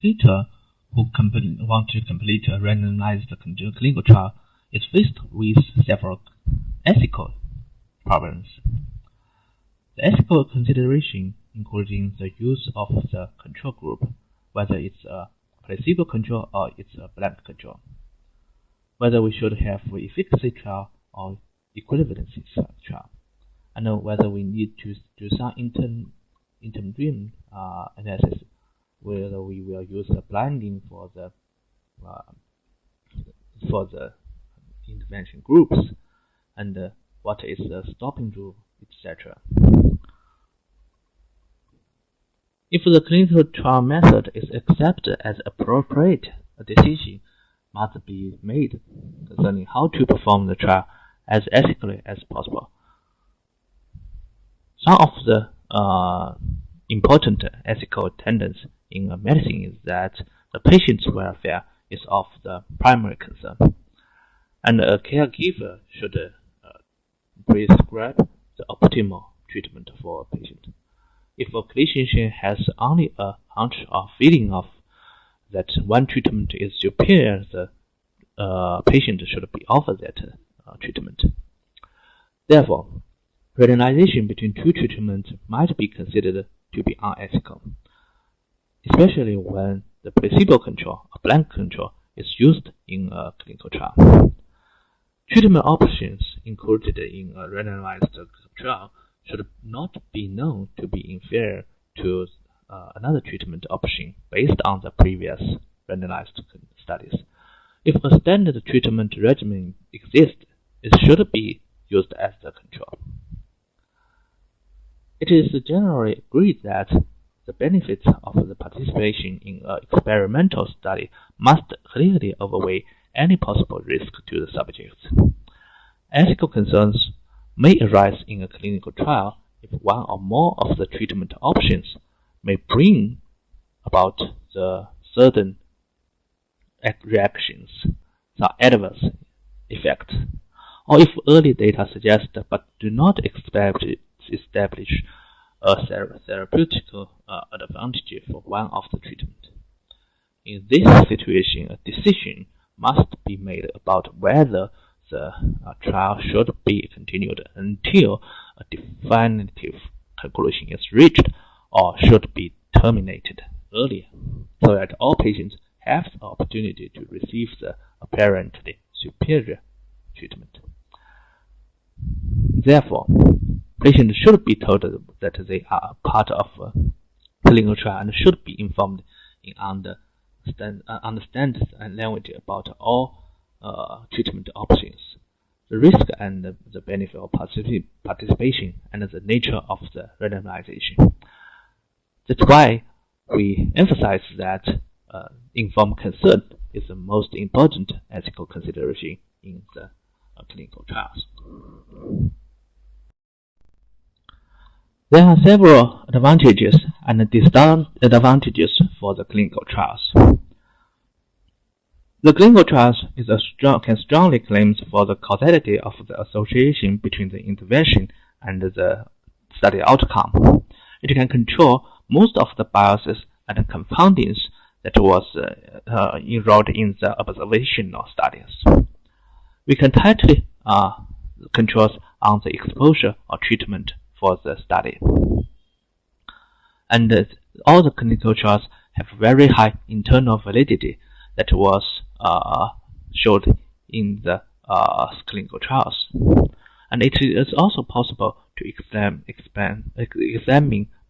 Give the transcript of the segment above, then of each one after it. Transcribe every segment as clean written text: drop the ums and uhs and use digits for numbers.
Peter, who want to complete a randomized clinical trial, is faced with several ethical problems. The ethical consideration including the use of the control group, whether it's a placebo control or it's a blank control, whether we should have an efficacy trial or equivalency trial, and whether we need to do some interim analysis, whether we will use the blinding for the intervention groups, and what is the stopping rule, etc. If the clinical trial method is accepted as appropriate, a decision must be made concerning how to perform the trial as ethically as possible. Some of the important ethical tenets in medicine is that the patient's welfare is of the primary concern, and a caregiver should prescribe the optimal treatment for a patient. If a clinician has only a hunch or feeling of that one treatment is superior, the patient should be offered that treatment. Therefore, randomization between two treatments might be considered to be unethical, especially when the placebo control or blank control is used in a clinical trial. Treatment options included in a randomized trial should not be known to be inferior to another treatment option based on the previous randomized studies. If a standard treatment regimen exists, it should be used as the control. It is generally agreed that the benefits of the participation in an experimental study must clearly outweigh any possible risk to the subjects. Ethical concerns may arise in a clinical trial if one or more of the treatment options may bring about the certain reactions, the adverse effects, or if early data suggest but do not establish a therapeutic advantage for one of the treatment. In this situation, a decision must be made about whether the trial should be continued until a definitive conclusion is reached or should be terminated earlier, so that all patients have the opportunity to receive the apparently superior treatment. Therefore, patients should be told that they are part of a clinical trial and should be informed in understand language about all treatment options, the risk and the benefit of participation, and the nature of the randomization. That's why we emphasize that informed consent is the most important ethical consideration in the clinical trials. There are several advantages and disadvantages for the clinical trials. The clinical trials can strongly claim for the causality of the association between the intervention and the study outcome. It can control most of the biases and confoundings that was enrolled in the observational studies. We can tightly control on the exposure or treatment for the study. And all the clinical trials have very high internal validity that was showed in the clinical trials. And it is also possible to examine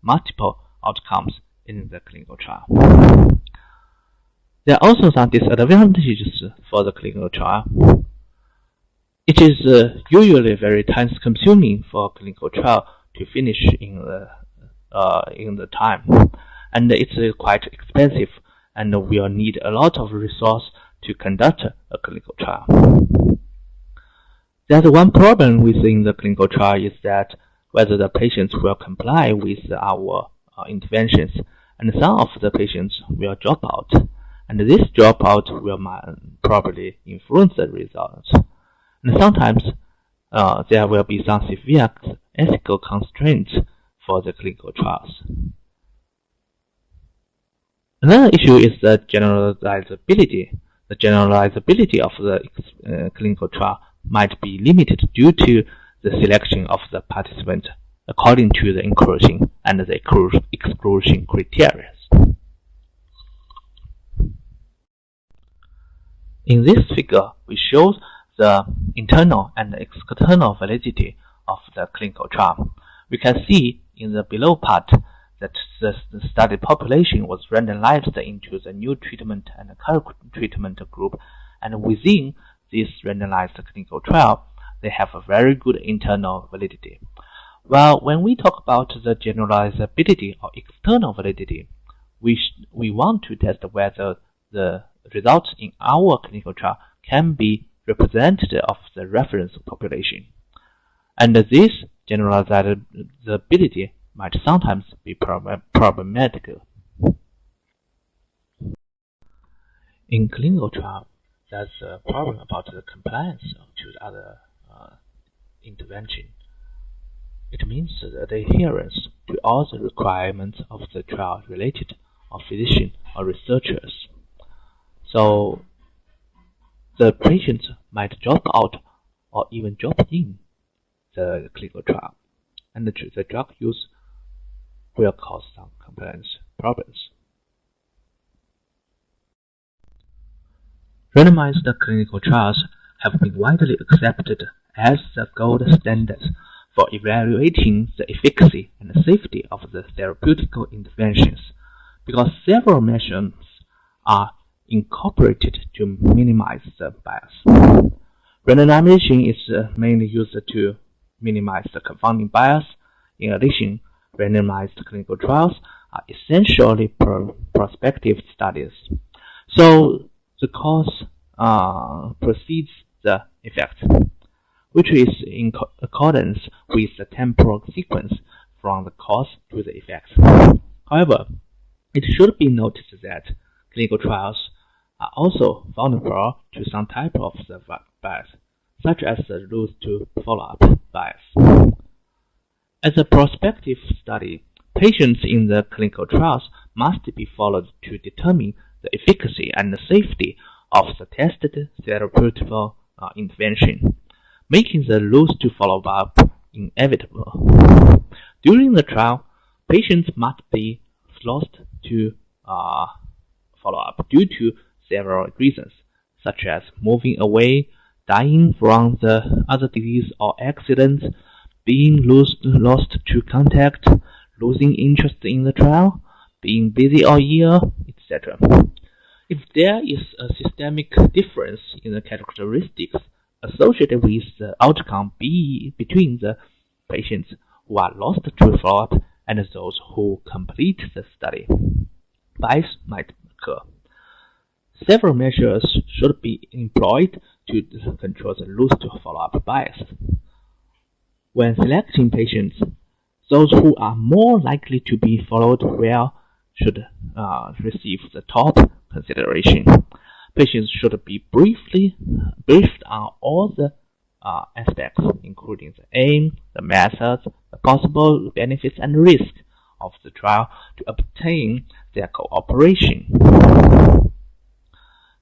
multiple outcomes in the clinical trial. There are also some disadvantages for the clinical trial. It is usually very time-consuming for a clinical trial to finish in the time, and it's quite expensive, and we'll need a lot of resource to conduct a clinical trial. There's one problem within the clinical trial is that whether the patients will comply with our interventions, and some of the patients will drop out, and this dropout will probably influence the results. And sometimes there will be some severe ethical constraints for the clinical trials. Another issue is the generalizability. The generalizability of the clinical trial might be limited due to the selection of the participant according to the inclusion and the exclusion criteria. In this figure, we show the internal and external validity of the clinical trial. We can see in the below part that the study population was randomized into the new treatment and current treatment group, and within this randomized clinical trial, they have a very good internal validity. Well, when we talk about the generalizability or external validity, we want to test whether the results in our clinical trial can be representative of the reference population. And this generalizability might sometimes be problematic. In clinical trial, there's a problem about the compliance to the other intervention. It means that the adherence to all the requirements of the trial related of physicians or researchers. So the patient might drop out or even drop in the clinical trial, and the drug use will cause some compliance problems. Randomized clinical trials have been widely accepted as the gold standard for evaluating the efficacy and safety of the therapeutical interventions, because several measures are incorporated to minimize the bias. Randomization is mainly used to minimize the confounding bias. In addition, randomized clinical trials are essentially prospective studies, so the cause precedes the effect, which is in accordance with the temporal sequence from the cause to the effect. However, it should be noted that clinical trials are also vulnerable to some type of the bias, such as the loose to follow-up bias. As a prospective study, patients in the clinical trials must be followed to determine the efficacy and the safety of the tested therapeutic intervention, making the loose to follow-up inevitable. During the trial, patients must be lost to follow-up due to several reasons, such as moving away, dying from the other disease or accidents, being lost to contact, losing interest in the trial, being busy or ill, etc. If there is a systemic difference in the characteristics associated with the outcome between the patients who are lost to follow-up and those who complete the study, bias might occur. Several measures should be employed to control the loose to follow-up bias. When selecting patients, those who are more likely to be followed well should receive the top consideration. Patients should be briefed on all the aspects, including the aim, the methods, the possible benefits and risks of the trial to obtain their cooperation.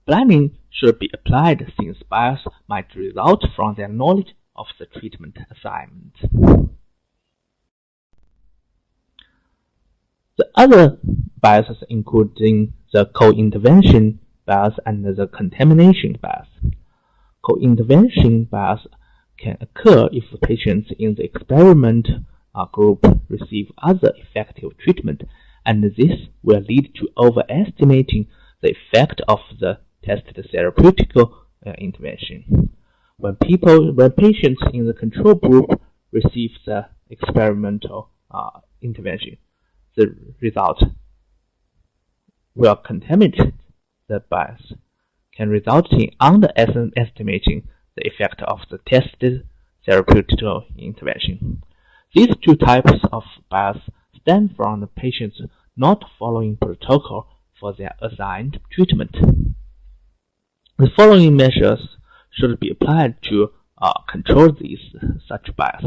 Blinding should be applied since bias might result from their knowledge of the treatment assignment. The other biases including the co-intervention bias and the contamination bias. Co-intervention bias can occur if patients in the experiment group receive other effective treatment, and this will lead to overestimating the effect of the tested therapeutic intervention. When patients in the control group receive the experimental intervention, the result will contaminate the bias, can result in underestimating the effect of the tested therapeutic intervention. These two types of bias stem from the patients not following protocol for their assigned treatment. The following measures should be applied to control such bias,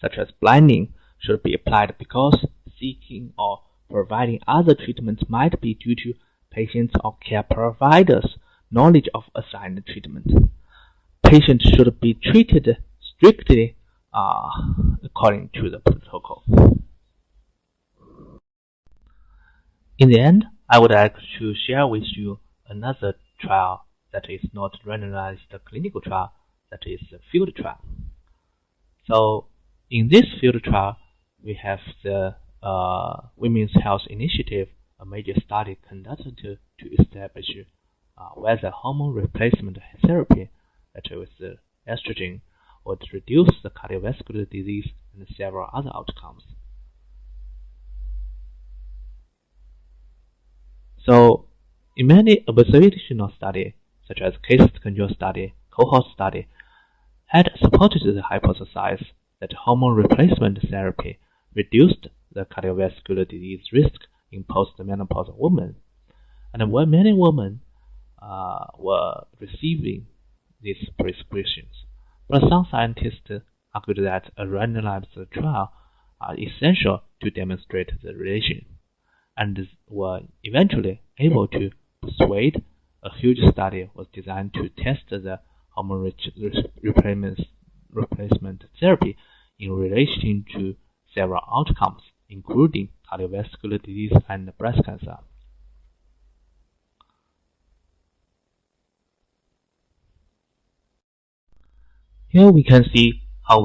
such as blinding should be applied because seeking or providing other treatments might be due to patients or care providers' knowledge of assigned treatment. Patients should be treated strictly according to the protocol. In the end, I would like to share with you another trial that is not randomized clinical trial, that is a field trial. So in this field trial, we have the Women's Health Initiative, a major study conducted to establish whether hormone replacement therapy, that is estrogen, would reduce the cardiovascular disease and several other outcomes. So in many observational studies, such as case control study, cohort study, had supported the hypothesis that hormone replacement therapy reduced the cardiovascular disease risk in postmenopausal women. And when many women were receiving these prescriptions, but some scientists argued that a randomized trial are essential to demonstrate the relation, and were eventually able to persuade a huge study was designed to test the hormone replacement therapy in relation to several outcomes, including cardiovascular disease and breast cancer. Here we can see how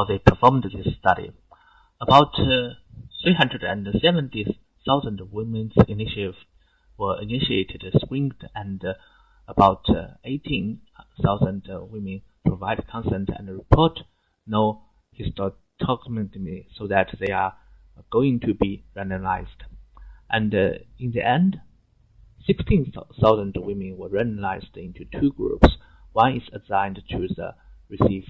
they performed this study. About 370,000 women's initiatives were initiated, screened, and about 18,000 women provide consent and report no hysterectomy, so that they are going to be randomized. And in the end, 16,000 women were randomized into two groups. One is assigned to receive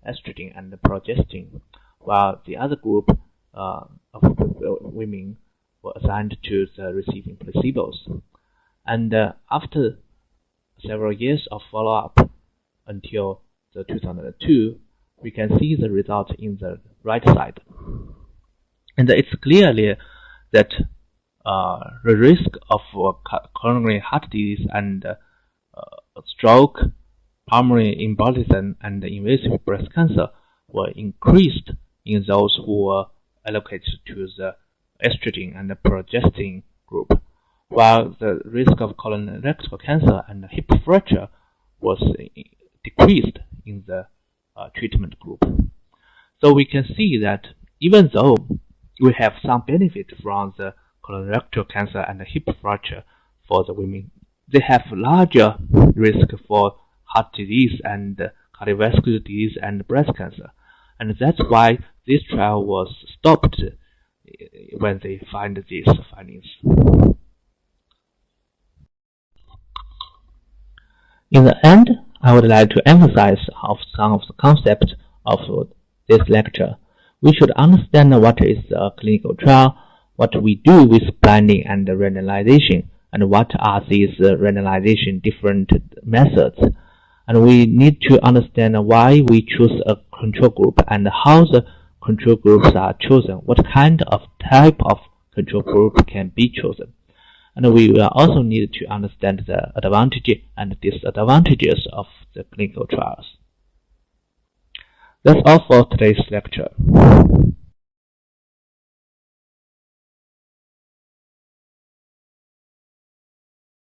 estrogen and progestin, while the other group of women were assigned to receiving placebos. And after several years of follow-up until 2002, we can see the result in the right side. And it's clearly that the risk of coronary heart disease and stroke, pulmonary embolism, and invasive breast cancer were increased in those who were allocated to the estrogen and progestin group, while the risk of colorectal cancer and hip fracture was decreased in the treatment group. So we can see that even though we have some benefit from the colorectal cancer and hip fracture for the women, they have larger risk for heart disease and cardiovascular disease and breast cancer. And that's why this trial was stopped when they find these findings. In the end, I would like to emphasize some of the concepts of this lecture. We should understand what is a clinical trial, what we do with blinding and randomization, and what are these randomization different methods. And we need to understand why we choose a control group and how the control groups are chosen, what kind of type of control group can be chosen. And we will also need to understand the advantages and disadvantages of the clinical trials. That's all for today's lecture.